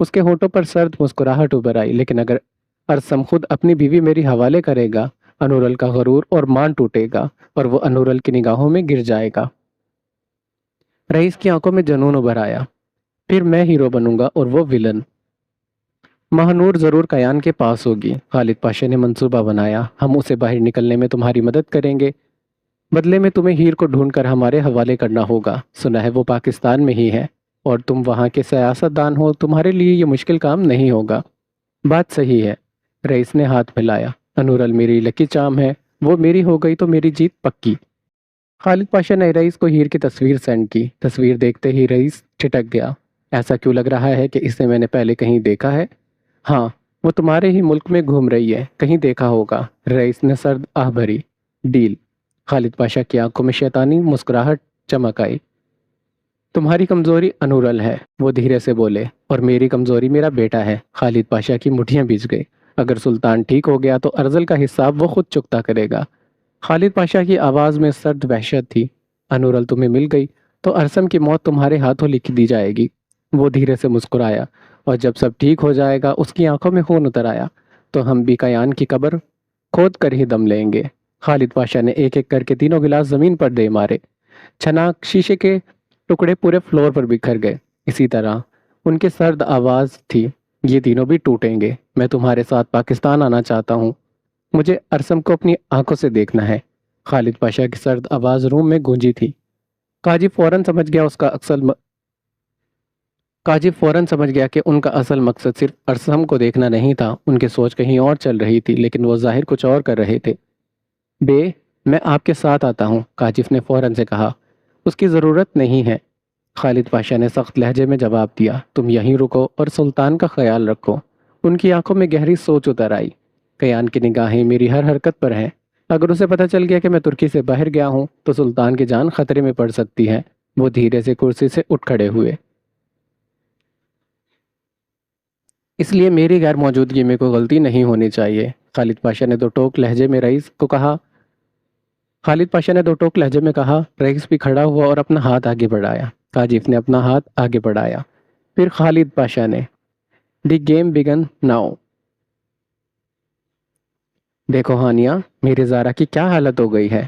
اس کے ہونٹوں پر سرد مسکراہٹ ابھر آئی، لیکن اگر ارسم خود اپنی بیوی میری حوالے کرے گا، انورل کا غرور اور مان ٹوٹے گا اور وہ انورل کی نگاہوں میں گر جائے گا۔ رئیس کی آنکھوں میں جنون ابھر آیا۔ پھر میں ہیرو بنوں گا اور وہ ولن۔ مہنور ضرور کیان کے پاس ہوگی، خالد پاشا نے منصوبہ بنایا۔ ہم اسے باہر نکلنے میں تمہاری مدد کریں گے، بدلے میں تمہیں ہیر کو ڈھونڈ کر ہمارے حوالے کرنا ہوگا۔ سنا ہے وہ پاکستان میں ہی ہے اور تم وہاں کے سیاست دان ہو، تمہارے لیے یہ مشکل کام نہیں ہوگا۔ بات صحیح ہے، رئیس نے ہاتھ ملایا۔ انورل میری لکی چام ہے، وہ میری ہو گئی تو میری جیت پکی۔ خالد پاشا نے رئیس کو ہیر کی تصویر سینڈ کی۔ تصویر دیکھتے ہی رئیس ٹھٹک گیا۔ ایسا کیوں لگ رہا ہے کہ اسے میں نے پہلے کہیں دیکھا ہے؟ ہاں، وہ تمہارے ہی ملک میں گھوم رہی ہے، کہیں دیکھا ہوگا۔ رئیس نے سرد آہ بھری۔ ڈیل۔ خالد پاشا کی آنکھوں میں شیطانی مسکراہٹ چمک آئی۔ تمہاری کمزوری انورل ہے، وہ دھیرے سے بولے، اور میری کمزوری میرا بیٹا ہے۔ خالد پاشا کی مٹھیاں بھیج گئی۔ اگر سلطان ٹھیک ہو گیا تو ارزل کا حساب وہ خود چکتا کرے گا۔ خالد پاشا کی آواز میں سرد وحشت تھی۔ انورل تمہیں مل گئی تو ارسم کی موت تمہارے ہاتھوں لکھ دی جائے گی۔ وہ دھیرے سے مسکرایا، اور جب سب ٹھیک ہو جائے گا، اس کی آنکھوں میں خون اتر آیا، تو ہم بھی کیان کی قبر کھود کر ہی دم لیں گے۔ خالد پاشا نے ایک ایک کر کے تینوں گلاس زمین پر دے مارے۔ چھناک شیشے کے ٹکڑے پورے فلور پر بکھر گئے۔ اسی طرح ان کی سرد آواز تھی، یہ تینوں بھی ٹوٹیں گے۔ میں تمہارے ساتھ پاکستان آنا چاہتا ہوں، مجھے ارسم کو اپنی آنکھوں سے دیکھنا ہے۔ خالد پاشا کی سرد آواز روم میں گونجی تھی۔ کاجی فوراً سمجھ گیا کہ ان کا اصل مقصد صرف ارسم کو دیکھنا نہیں تھا۔ ان کی سوچ کہیں اور چل رہی تھی، لیکن وہ ظاہر کچھ اور کر رہے تھے۔ بے، میں آپ کے ساتھ آتا ہوں، کاجف نے فوراً سے کہا۔ اس کی ضرورت نہیں ہے، خالد پاشا نے سخت لہجے میں جواب دیا۔ تم یہیں رکو اور سلطان کا خیال رکھو۔ ان کی آنکھوں میں گہری سوچ اتر آئی۔ کیان کی نگاہیں میری ہر حرکت پر ہیں۔ اگر اسے پتہ چل گیا کہ میں ترکی سے باہر گیا ہوں تو سلطان کی جان خطرے میں پڑ سکتی ہے۔ وہ دھیرے سے کرسی سے اٹھ کھڑے ہوئے۔ اس لیے میری غیر موجودگی میں کوئی غلطی نہیں ہونی چاہیے، خالد پاشا نے دو ٹوک لہجے میں رئیس کو کہا۔ خالد پاشا نے دو ٹوک لہجے میں کہا۔ رئیس بھی کھڑا ہوا اور اپنا ہاتھ آگے بڑھایا۔ کاجف نے اپنا ہاتھ آگے بڑھایا۔ پھر خالد پاشا نے، دی گیم بگن ناؤ۔ دیکھو ہانیہ، میرے زارا کی کیا حالت ہو گئی ہے۔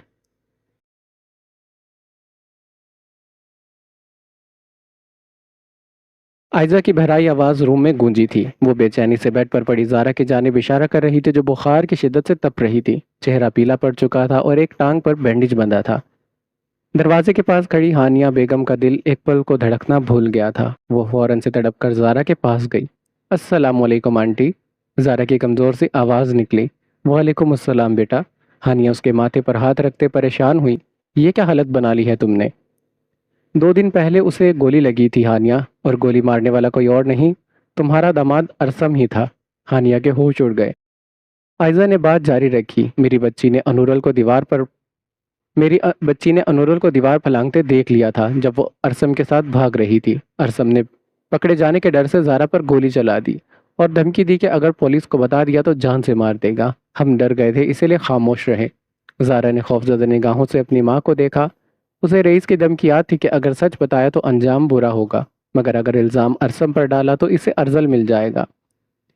آئزہ کی بہرائی آواز روم میں گونجی تھی۔ وہ بے چینی سے بیڈ پر پڑی زارا کی جانب اشارہ کر رہی تھی، جو بخار کی شدت سے تپ رہی تھی۔ چہرہ پیلا پڑ چکا تھا اور ایک ٹانگ پر بینڈیج بندھا تھا۔ دروازے کے پاس کھڑی ہانیہ بیگم کا دل ایک پل کو دھڑکنا بھول گیا تھا۔ وہ فوراً سے تڑپ کر زارا کے پاس گئی۔ السلام علیکم آنٹی، زارا کی کمزور سی آواز نکلی۔ وعلیکم السلام بیٹا۔ ہانیہ اس کے ماتھے پر ہاتھ رکھتے پریشان ہوئی۔ یہ کیا حالت بنا لی ہے تم نے؟ 2 دن پہلے اسے گولی لگی تھی ہانیہ، اور گولی مارنے والا کوئی اور نہیں، تمہارا داماد ارسم ہی تھا۔ ہانیہ کے ہوش اڑ گئے۔ آئزہ نے بات جاری رکھی۔ میری بچی نے انورل کو دیوار پھلانگتے دیکھ لیا تھا جب وہ ارسم کے ساتھ بھاگ رہی تھی۔ ارسم نے پکڑے جانے کے ڈر سے زارا پر گولی چلا دی اور دھمکی دی کہ اگر پولیس کو بتا دیا تو جان سے مار دے گا۔ ہم ڈر گئے تھے، اسی لیے خاموش رہے۔ زارا نے خوفزدہ نگاہوں سے اپنی ماں کو دیکھا۔ اسے رئیس کی دھمکی یاد تھی کہ اگر سچ بتایا تو انجام برا ہوگا، مگر اگر الزام ارسم پر ڈالا تو اسے ارزل مل جائے گا۔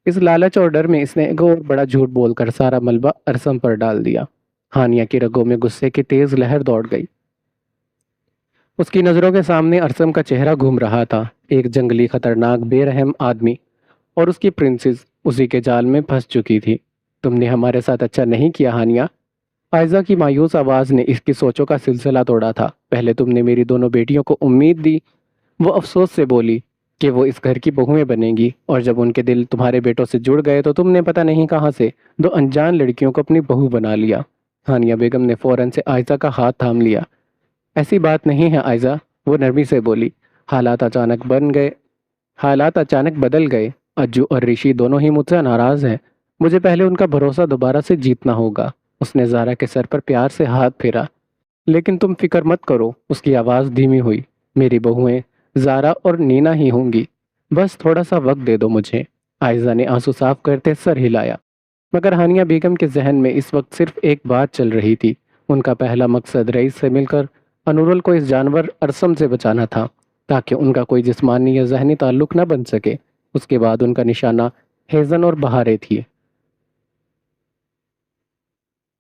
اس لالچ اور ڈر میں اس نے ایک اور بڑا جھوٹ بول کر سارا ملبہ ارسم پر ڈال دیا۔ ہانیہ کی رگوں میں غصے کی تیز لہر دوڑ گئی۔ اس کی نظروں کے سامنے ارسم کا چہرہ گھوم رہا تھا، ایک جنگلی خطرناک بے رحم آدمی، اور اس کی پرنسس اسی کے جال میں پھنس چکی تھی۔ تم نے ہمارے ساتھ اچھا نہیں کیا ہانیہ، آئزہ کی مایوس آواز نے اس کی سوچوں کا سلسلہ توڑا تھا۔ پہلے تم نے میری دونوں بیٹیوں کو امید دی، وہ افسوس سے بولی کہ وہ اس گھر کی بہویں بنیں گی، اور جب ان کے دل تمہارے بیٹوں سے جڑ گئے تو تم نے پتہ نہیں کہاں سے 2 انجان لڑکیوں کو اپنی بہو بنا لیا۔ ہانیہ بیگم نے فوراً سے آئزہ کا ہاتھ تھام لیا۔ ایسی بات نہیں ہے آئزہ، وہ نرمی سے بولی۔ حالات اچانک بدل گئے۔ اجو اور رشی دونوں ہی مجھ سے ناراض ہیں، مجھے پہلے ان کا بھروسہ دوبارہ سے جیتنا ہوگا۔ اس نے زارا کے سر پر پیار سے ہاتھ پھیرا۔ لیکن تم فکر مت کرو، اس کی آواز دھیمی ہوئی، میری بہویں زارا اور نینا ہی ہوں گی، بس تھوڑا سا وقت دے دو مجھے۔ آئزہ نے آنسو صاف کرتے سر ہلایا۔ مگر ہانیہ بیگم کے ذہن میں اس وقت صرف ایک بات چل رہی تھی۔ ان کا پہلا مقصد رئیس سے مل کر انورل کو اس جانور ارسم سے بچانا تھا، تاکہ ان کا کوئی جسمانی یا ذہنی تعلق نہ بن سکے۔ اس کے بعد ان کا نشانہ ہیزن اور بہاریں تھی۔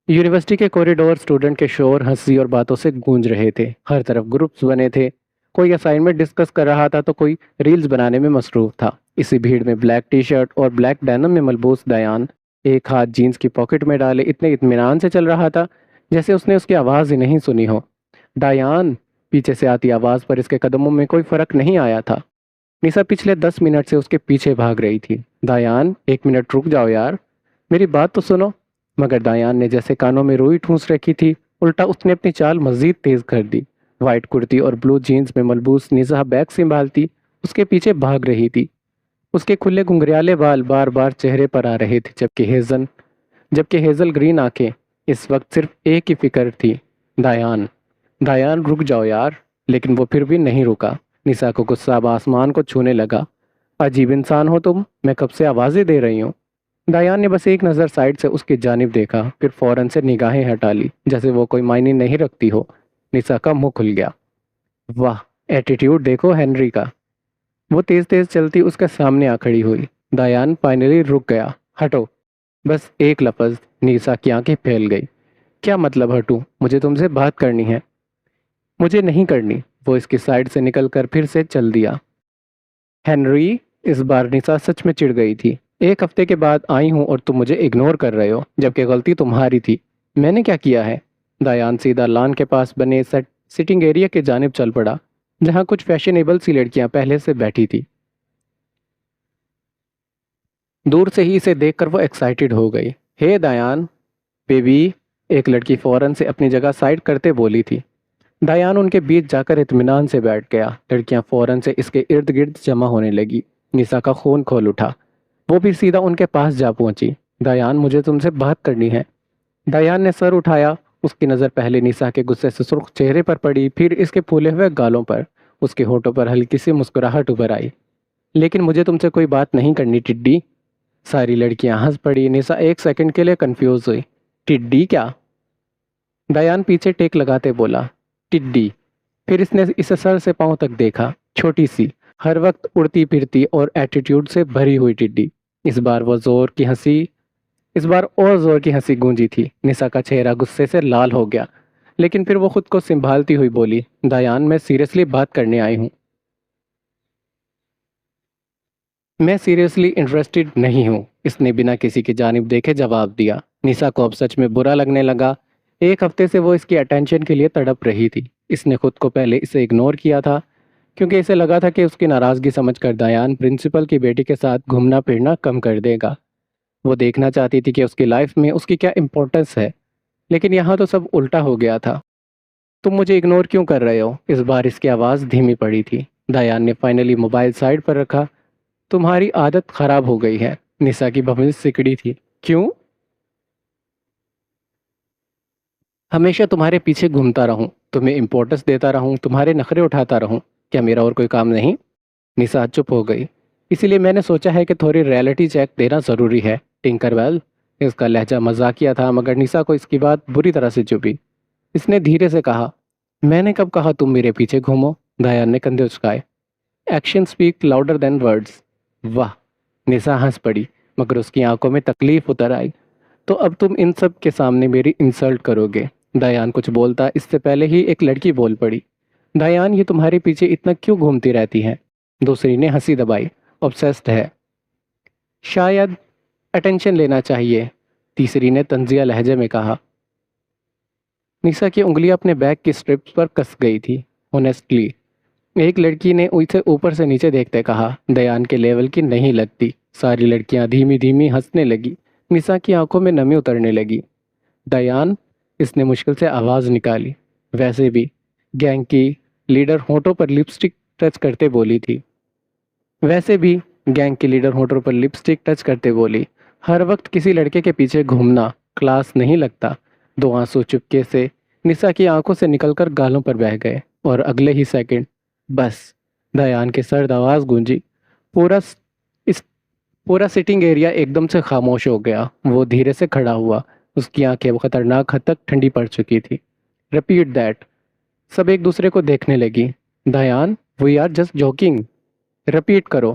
یونیورسٹی کے کوریڈور اسٹوڈنٹ کے شور، ہنسی اور باتوں سے گونج رہے تھے۔ ہر طرف گروپس بنے تھے، کوئی اسائنمنٹ ڈسکس کر رہا تھا تو کوئی ریلز بنانے میں مصروف تھا۔ اسی بھیڑ میں بلیک ٹی شرٹ اور بلیک ڈینم میں ملبوس دیان ایک ہاتھ جینز کی پاکٹ میں ڈالے اتنے اطمینان سے چل رہا تھا جیسے اس نے اس کی آواز ہی نہیں سنی ہو۔ ڈایان، پیچھے سے آتی آواز پر اس کے قدموں میں کوئی فرق نہیں آیا تھا۔ نیسا پچھلے 10 منٹ سے اس کے پیچھے بھاگ رہی تھی۔ دایان، 1 منٹ رک جاؤ یار، میری بات تو سنو۔ مگر دایان نے جیسے کانوں میں روئی ٹھونس رکھی تھی، الٹا اس نے اپنی چال مزید تیز کر دی۔ وائٹ کرتی اور بلو جینز میں ملبوس نیسا بیگ سنبھالتی اس کے پیچھے بھاگ رہی تھی۔ اس کے کھلے گھنگریالے بال بار بار چہرے پر آ رہے تھے، جبکہ ہیزل گرین آنکھیں اس وقت صرف ایک ہی فکر تھی، دایان۔ دایان رک جاؤ یار، لیکن وہ پھر بھی نہیں رکا۔ نیسا کو غصہ اب آسمان کو چھونے لگا۔ عجیب انسان ہو تم، میں کب سے آوازیں دے رہی ہوں۔ دایان نے بس ایک نظر سائڈ سے اس کی جانب دیکھا، پھر فوراً سے نگاہیں ہٹا لی جیسے وہ کوئی معنی نہیں رکھتی ہو۔ نیسا کا منہ کھل گیا۔ واہ، ایٹیٹیوڈ دیکھو ہنری کا۔ وہ تیز تیز چلتی اس کے سامنے آ کھڑی ہوئی۔ دایان فائنلی رک گیا۔ ہٹو، بس ایک لفظ۔ نیسا کی آنکھیں پھیل گئی۔ کیا مطلب ہٹوں؟ مجھے تم سے بات کرنی ہے۔ مجھے نہیں کرنی۔ وہ اس کی سائڈ سے نکل کر پھر سے چل دیا۔ ہنری، اس بار نیسا سچ میں چڑ گئی تھی۔ 1 ہفتے کے بعد آئی ہوں اور تم مجھے اگنور کر رہے ہو، جبکہ غلطی تمہاری تھی۔ میں نے کیا کیا ہے؟ دایان سیدھا لان کے پاس بنے سٹنگ ایریا کے جانب چل پڑا، جہاں کچھ فیشنیبل سی لڑکیاں پہلے سے بیٹھی تھی۔ دور سے ہی اسے دیکھ کر وہ ایکسائٹڈ ہو گئی۔ ہے دایان بیبی، ایک لڑکی فوراً سے اپنی جگہ سائڈ کرتے بولی تھی۔ دایان ان کے بیچ جا کر اطمینان سے بیٹھ گیا۔ لڑکیاں فوراً سے اس کے ارد گرد جمع ہونے لگی۔ نیسا کا خون کھول اٹھا۔ وہ بھی سیدھا ان کے پاس جا پہنچی۔ دایان، مجھے تم سے بات کرنی ہے۔ دایان نے سر اٹھایا۔ اس کی نظر پہلے نیسا کے غصے سے سرخ چہرے پر پڑی، پھر اس کے پھولے ہوئے گالوں پر۔ اس کے ہونٹوں پر ہلکی سی مسکراہٹ ابھر آئی۔ لیکن مجھے تم سے کوئی بات نہیں کرنی ٹڈی۔ ساری لڑکیاں ہنس پڑی۔ نیسا 1 سیکنڈ کے لیے کنفیوز ہوئی۔ ٹڈی کیا؟ دایان پیچھے ٹیک لگاتے بولا، ٹڈی۔ پھر اس نے اسے سر سے پاؤں تک دیکھا، چھوٹی سی، ہر وقت اڑتی پھرتی اور ایٹیٹیوڈ سے بھری ہوئی ٹڈی۔ اس بار اور زور کی ہنسی گونجی تھی۔ نیسا کا چہرہ غصے سے لال ہو گیا، لیکن پھر وہ خود کو سنبھالتی ہوئی بولی، دایان، میں سیریسلی بات کرنے آئی ہوں۔ میں سیریسلی انٹرسٹڈ نہیں ہوں، اس نے بنا کسی کی جانب دیکھے جواب دیا۔ نیسا کو اب سچ میں برا لگنے لگا۔ 1 ہفتے سے وہ اس کی اٹینشن کے لیے تڑپ رہی تھی۔ اس نے خود کو پہلے اسے اگنور کیا تھا کیونکہ اسے لگا تھا کہ اس کی ناراضگی سمجھ کر دایان پرنسپل کی بیٹی کے ساتھ گھومنا پھرنا کم کر دے گا۔ وہ دیکھنا چاہتی تھی کہ اس کی لائف میں اس کی کیا امپورٹنس ہے، لیکن یہاں تو سب الٹا ہو گیا تھا۔ تم مجھے اگنور کیوں کر رہے ہو؟ اس بار اس کی آواز دھیمی پڑی تھی۔ دایان نے فائنلی موبائل سائڈ پر رکھا۔ تمہاری عادت خراب ہو گئی ہے۔ نیسا کی بھویں سکڑی تھی۔ کیوں؟ ہمیشہ تمہارے پیچھے گھومتا رہوں، تمہیں امپورٹنس دیتا رہوں، تمہارے نخرے اٹھاتا رہوں، کیا میرا اور کوئی کام نہیں؟ نیسا چپ ہو گئی۔ اسی لیے میں نے سوچا ہے کہ تھوڑی ریئلٹی چیک دینا ضروری ہے، ٹنکر ویل۔ اس کا لہجہ مزاقیہ تھا، مگر نیسا کو اس کی بات بری طرح سے چبھی۔ اس نے دھیرے سے کہا، میں نے کب کہا تم میرے پیچھے گھومو؟ دایان نے کندھے اچکائے۔ Action speak louder than words. واہ، نیسا ہنس پڑی، مگر اس کی آنکھوں میں تکلیف اتر آئی۔ تو اب تم ان سب کے سامنے میری انسلٹ کرو گے؟ دایان کچھ بولتا اس سے پہلے ہی ایک لڑکی بول پڑی، دایان، یہ تمہارے پیچھے اتنا کیوں گھومتی رہتی ہے؟ دوسری نے ہنسی دبائی، obsessed ہے۔ شاید اٹینشن لینا چاہیے، تیسری نے طنزیہ لہجے میں کہا۔ نیسا کی انگلیاں اپنے بیگ کی سٹرپس پر کس گئی تھی۔ honestly، ایک لڑکی نے اسے اوپر سے نیچے دیکھتے کہا، دایان کے لیول کی نہیں لگتی۔ ساری لڑکیاں دھیمی دھیمی ہنسنے لگی۔ نیسا کی آنکھوں میں نمی اترنے لگی۔ دایان، اس نے مشکل سے آواز نکالی، ویسے بھی گینگ کی لیڈر ہونٹوں پر لپسٹک ٹچ کرتے بولی تھی۔ ہر وقت کسی لڑکے کے پیچھے گھومنا کلاس نہیں لگتا۔ 2 آنسو چپکے سے نیسا کی آنکھوں سے نکل کر گالوں پر بہہ گئے، اور اگلے ہی سیکنڈ بس، دایان کی سرد آواز گونجی۔ پورا سٹنگ ایریا ایک دم سے خاموش ہو گیا۔ وہ دھیرے سے کھڑا ہوا، اس کی آنکھیں خطرناک حد تک ٹھنڈی پڑ چکی تھی۔ Repeat that. سب ایک دوسرے کو دیکھنے لگی۔ Dayan, we are just joking. Repeat کرو۔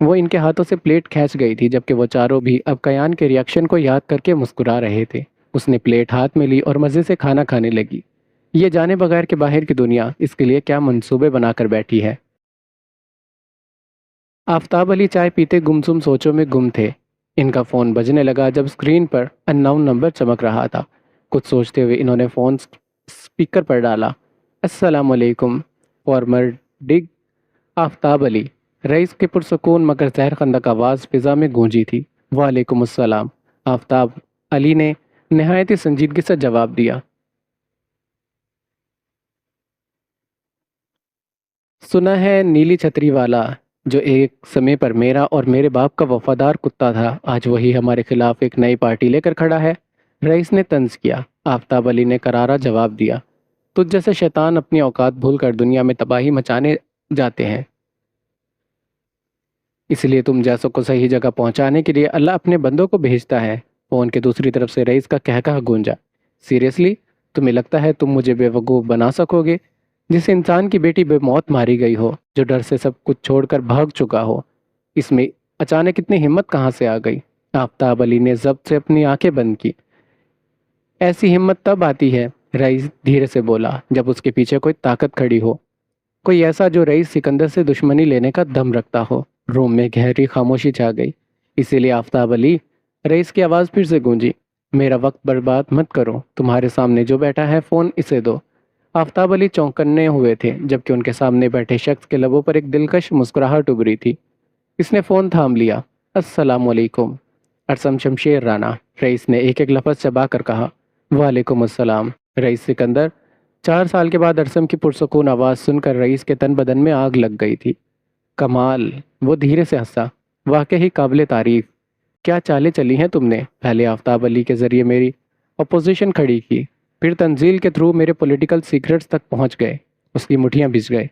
وہ ان کے ہاتھوں سے پلیٹ کھینچ گئی تھی، جبکہ وہ چاروں بھی اب کیان کے ریاکشن کو یاد کر کے مسکرا رہے تھے۔ اس نے پلیٹ ہاتھ میں لی اور مزے سے کھانا کھانے لگی۔ یہ جانے بغیر کہ باہر کی دنیا اس کے لیے کیا منصوبے بنا کر بیٹھی ہے۔ آفتاب علی چائے پیتے گمسم سوچوں میں گم تھے۔ ان کا فون بجنے لگا جب اسکرین پر ان نون نمبر چمک رہا تھا۔ کچھ سوچتے ہوئے انہوں نے فون اسپیکر پر ڈالا۔ السلام علیکم فارمر ڈگ آفتاب علی، رئیس کی پرسکون مگر زہر خندق آواز فضا میں گونجی تھی۔ وعلیکم السلام، آفتاب علی نے نہایت ہی سنجیدگی سے جواب دیا۔ سنا ہے نیلی چھتری والا جو ایک سمے پر میرا اور میرے باپ کا وفادار کتا تھا، آج وہی ہمارے خلاف ایک نئی پارٹی لے کر کھڑا ہے۔ رئیس نے طنز کیا۔ آفتاب علی نے کرارا جواب دیا، تجھ جیسے شیطان اپنی اوقات بھول کر دنیا میں تباہی مچانے جاتے ہیں، اس لیے تم جیسوں کو صحیح جگہ پہنچانے کے لیے اللہ اپنے بندوں کو بھیجتا ہے۔ فون کے دوسری طرف سے رئیس کا کہکہا گونجا۔ سیریسلی تمہیں لگتا ہے تم مجھے بے وقوف بنا سکو گے؟ جس انسان کی بیٹی بے موت ماری گئی ہو، جو ڈر سے سب کچھ چھوڑ کر بھاگ چکا ہو، اس میں اچانک اتنی ہمت کہاں سے آ گئی؟ آفتاب علی نے ضبط سے اپنی آنکھیں بند کی۔ ایسی ہمت تب آتی ہے، رئیس دھیرے سے بولا، جب اس کے پیچھے کوئی طاقت کھڑی ہو، کوئی ایسا جو رئیس سکندر سے دشمنی لینے کا دم رکھتا ہو۔ روم میں گہری خاموشی چھا گئی۔ اسی لیے آفتاب علی، رئیس کی آواز پھر سے گونجی، میرا وقت برباد مت کرو، تمہارے سامنے جو بیٹھا ہے فون اسے دو۔ آفتاب علی چونکنے ہوئے تھے، جبکہ ان کے سامنے بیٹھے شخص کے لبوں پر ایک دلکش مسکراہٹ ابھری تھی۔ اس نے فون تھام لیا۔ السلام علیکم ارسم شمشیر رانا، رئیس نے ایک ایک لفظ چبا کر کہا۔ وعلیکم السلام۔ رئیس سکندر، 4 سال کے بعد ارسم کی پرسکون آواز سن کر رئیس کے تن بدن میں آگ لگ گئی تھی۔ کمال، وہ دھیرے سے ہنسا، واقعی قابل تعریف۔ کیا چالیں چلی ہیں تم نے؟ پہلے آفتاب علی کے ذریعے میری اپوزیشن کھڑی کی، پھر تنزیل کے تھرو میرے پولیٹیکل سیکرٹس تک پہنچ گئے۔ اس کی مٹھیاں بھیج گئے،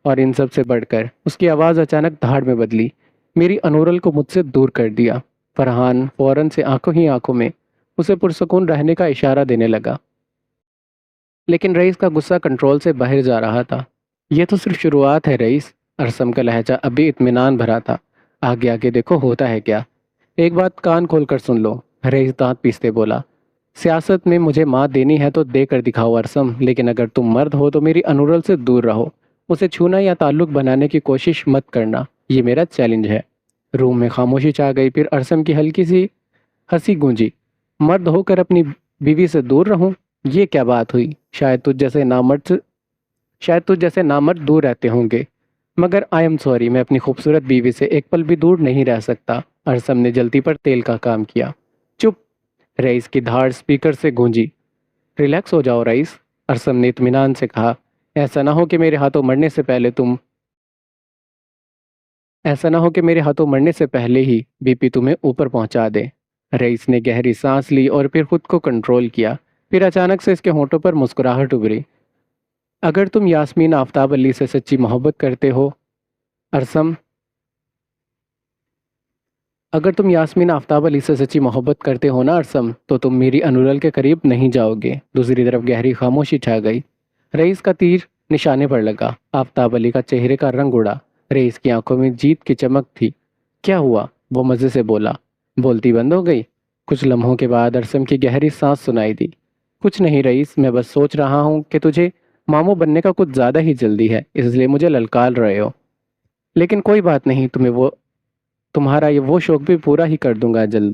اور ان سب سے بڑھ کر اس کی آواز اچانک دھاڑ میں بدلی، میری انورل کو مجھ سے دور کر دیا۔ فرحان فوراً سے آنکھوں ہی آنکھوں میں اسے پرسکون رہنے کا اشارہ دینے لگا، لیکن رئیس کا غصہ کنٹرول سے باہر جا رہا تھا۔ یہ تو صرف شروعات ہے رئیس، ارسم کا لہجہ ابھی اطمینان بھرا تھا۔ آگے آگے دیکھو ہوتا ہے کیا۔ ایک بات کان کھول کر سن لو، رئیس دانت پیستے بولا، سیاست میں مجھے مات دینی ہے تو دے کر دکھاؤ ارسم، لیکن اگر تم مرد ہو تو میری انورل سے دور رہو، اسے چھونا یا تعلق بنانے کی کوشش مت کرنا، یہ میرا چیلنج ہے۔ روم میں خاموشی چھا گئی، پھر ارسم کی ہلکی سی ہنسی گونجی۔ مرد ہو کر اپنی بیوی سے دور رہوں؟ یہ کیا بات ہوئی؟ شاید تجھ جیسے نامرد دور رہتے ہوں گے، مگر آئی ایم سوری، میں اپنی خوبصورت بیوی سے ایک پل بھی دور نہیں رہ سکتا۔ ارسم نے جلتی پر تیل کا کام کیا۔ چپ، رئیس کی دھاڑ اسپیکر سے گونجی۔ ریلیکس ہو جاؤ رئیس، ارسم نے اطمینان سے کہا، ایسا نہ ہو کہ میرے ہاتھوں مرنے سے پہلے ہی بی پی تمہیں اوپر پہنچا دے۔ رئیس نے گہری سانس لی اور پھر خود کو کنٹرول کیا، پھر اچانک سے اس کے ہونٹوں پر مسکراہٹ ابھری۔ اگر تم یاسمین آفتاب علی سے سچی محبت کرتے ہو ارسم، اگر تم یاسمین آفتاب علی سے سچی محبت کرتے ہو نا ارسم، تو تم میری انورل کے قریب نہیں جاؤ گے۔ دوسری طرف گہری خاموشی چھا گئی۔ رئیس کا تیر نشانے پر لگا۔ آفتاب علی کا چہرے کا رنگ اڑا، رئیس کی آنکھوں میں جیت کی چمک تھی۔ کیا ہوا؟ وہ مزے سے بولا۔ بولتی بند ہو گئی؟ کچھ لمحوں کے بعد ارسم کی گہری سانس سنائی دی۔ کچھ نہیں رئیس، میں بس سوچ رہا ہوں کہ تجھے ماموں بننے کا کچھ زیادہ ہی جلدی ہے، اس لیے مجھے للکار رہے ہو، لیکن کوئی بات نہیں، تمہارا یہ وہ شوق بھی پورا ہی کر دوں گا جلد۔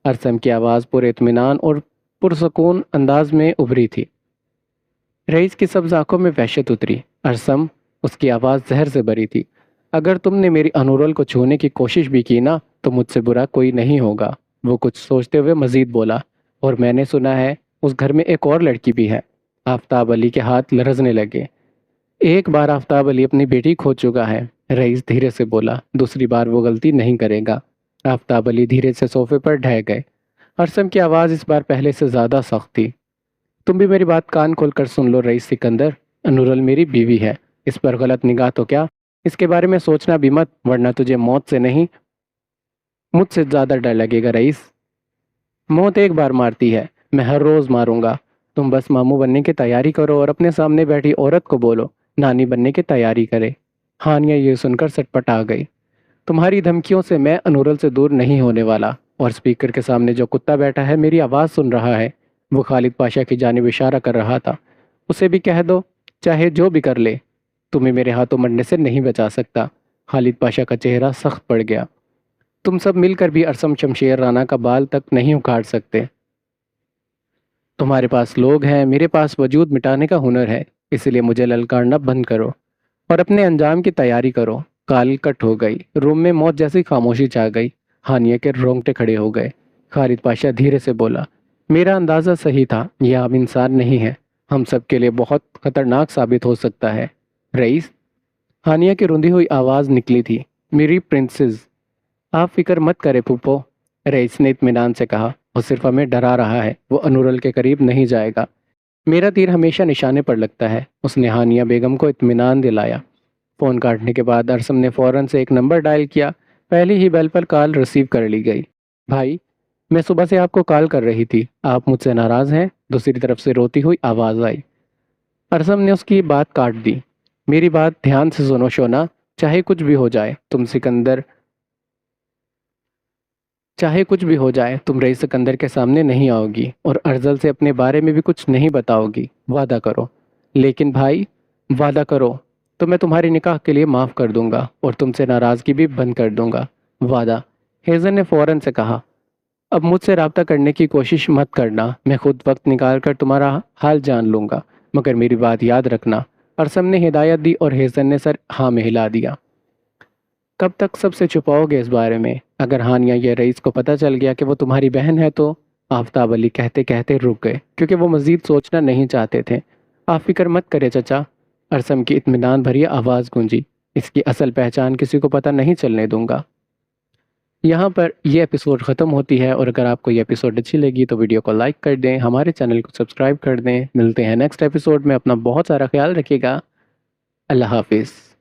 ارسم کی آواز پورے اطمینان اور پرسکون انداز میں ابھری تھی۔ رئیس کی سبز آنکھوں میں وحشت اتری۔ ارسم، اس کی آواز زہر سے بھری تھی، اگر تم نے میری انورل کو چھونے کی کوشش بھی کی نا تو مجھ سے برا کوئی نہیں ہوگا۔ وہ کچھ سوچتے ہوئے مزید بولا، اور میں نے سنا ہے اس گھر میں ایک اور لڑکی بھی ہے۔ آفتاب علی کے ہاتھ لرزنے لگے۔ ایک بار آفتاب علی اپنی بیٹی کھو چکا ہے، رئیس دھیرے سے بولا، دوسری بار وہ غلطی نہیں کرے گا۔ آفتاب علی دھیرے سے صوفے پر ڈھہ گئے۔ ارسم کی آواز اس بار پہلے سے زیادہ سخت تھی۔ تم بھی میری بات کان کھول کر سن لو رئیس سکندر، انورل میری بیوی ہے، اس پر غلط نگاہ تو کیا، اس کے بارے میں سوچنا بھی مت، ورنہ تجھے موت سے نہیں مجھ سے زیادہ ڈر لگے گا رئیس۔ موت ایک بار مارتی ہے، میں ہر روز ماروں گا۔ تم بس ماموں بننے کی تیاری کرو اور اپنے سامنے بیٹھی عورت کو بولو نانی بننے کی تیاری کرے۔ ہانیہ یہ سن کر سٹ پٹا گئی۔ تمہاری دھمکیوں سے میں انورل سے دور نہیں ہونے والا۔ اور اسپیکر کے سامنے جو کتا بیٹھا ہے میری آواز سن رہا ہے، وہ خالد پاشا کی جانب اشارہ کر رہا تھا۔ اسے بھی کہہ دو، چاہے جو بھی کر لے، تمہیں میرے ہاتھوں مرنے سے نہیں بچا سکتا۔ خالد پاشا کا چہرہ سخت پڑ گیا۔ تم سب مل کر بھی ارسم شمشیر رانا کا بال تک نہیں اکھاڑ سکتے۔ تمہارے پاس لوگ ہیں، میرے پاس وجود مٹانے کا ہنر ہے، اس لیے مجھے للکارنا بند کرو اور اپنے انجام کی تیاری کرو۔ کال کٹ ہو گئی۔ روم میں موت جیسی خاموشی چھا گئی۔ ہانیہ کے رونگٹے کھڑے ہو گئے۔ خالد پاشا دھیرے سے بولا، میرا اندازہ صحیح تھا، یہ عام انسان نہیں ہے، ہم سب کے لیے بہت خطرناک ثابت ہو سکتا ہے۔ رئیس، ہانیہ کی روندی ہوئی آواز نکلی تھی، میری پرنسز۔ آپ فکر مت کریں پھوپھو، رئیس نے اطمینان سے کہا، وہ صرف ہمیں ڈرا رہا ہے، وہ انورل کے قریب نہیں جائے گا۔ میرا تیر ہمیشہ نشانے پر لگتا ہے، اس نے ہانیہ بیگم کو اطمینان دلایا۔ فون کاٹنے کے بعد ارسم نے فوراً سے ایک نمبر ڈائل کیا۔ پہلی ہی بیل پر کال ریسیو کر لی گئی۔ بھائی، میں صبح سے آپ کو کال کر رہی تھی، آپ مجھ سے ناراض ہیں؟ دوسری طرف سے روتی ہوئی آواز آئی۔ ارسم نے اس کی بات کاٹ دی۔ میری بات دھیان سے سنو شونا، چاہے کچھ بھی ہو جائے تم رئیس سکندر کے سامنے نہیں آؤ گی اور ارزل سے اپنے بارے میں بھی کچھ نہیں بتاؤ گی، وعدہ کرو۔ لیکن بھائی، وعدہ کرو تو میں تمہاری نکاح کے لیے معاف کر دوں گا اور تم سے ناراضگی بھی بند کر دوں گا، وعدہ۔ ہیزن نے فوراً سے کہا، اب مجھ سے رابطہ کرنے کی کوشش مت کرنا، میں خود وقت نکال کر تمہارا حال جان لوں گا، مگر میری بات یاد رکھنا۔ ارسم نے ہدایت دی اور ہیزن نے سر ہاں میں ہلا دیا۔ کب تک سب سے چھپاؤ گے اس بارے میں؟ اگر ہانیہ یا رئیس کو پتہ چل گیا کہ وہ تمہاری بہن ہے تو؟ آفتاب علی کہتے کہتے رک گئے کیونکہ وہ مزید سوچنا نہیں چاہتے تھے۔ آپ فکر مت کرے چچا، ارسم کی اطمینان بھری آواز گونجی، اس کی اصل پہچان کسی کو پتہ نہیں چلنے دوں گا۔ یہاں پر یہ ایپیسوڈ ختم ہوتی ہے، اور اگر آپ کو یہ ایپیسوڈ اچھی لگی تو ویڈیو کو لائک کر دیں، ہمارے چینل کو سبسکرائب کر دیں۔ ملتے ہیں نیکسٹ ایپیسوڈ میں، اپنا بہت سارا خیال رکھیے گا۔ اللہ حافظ۔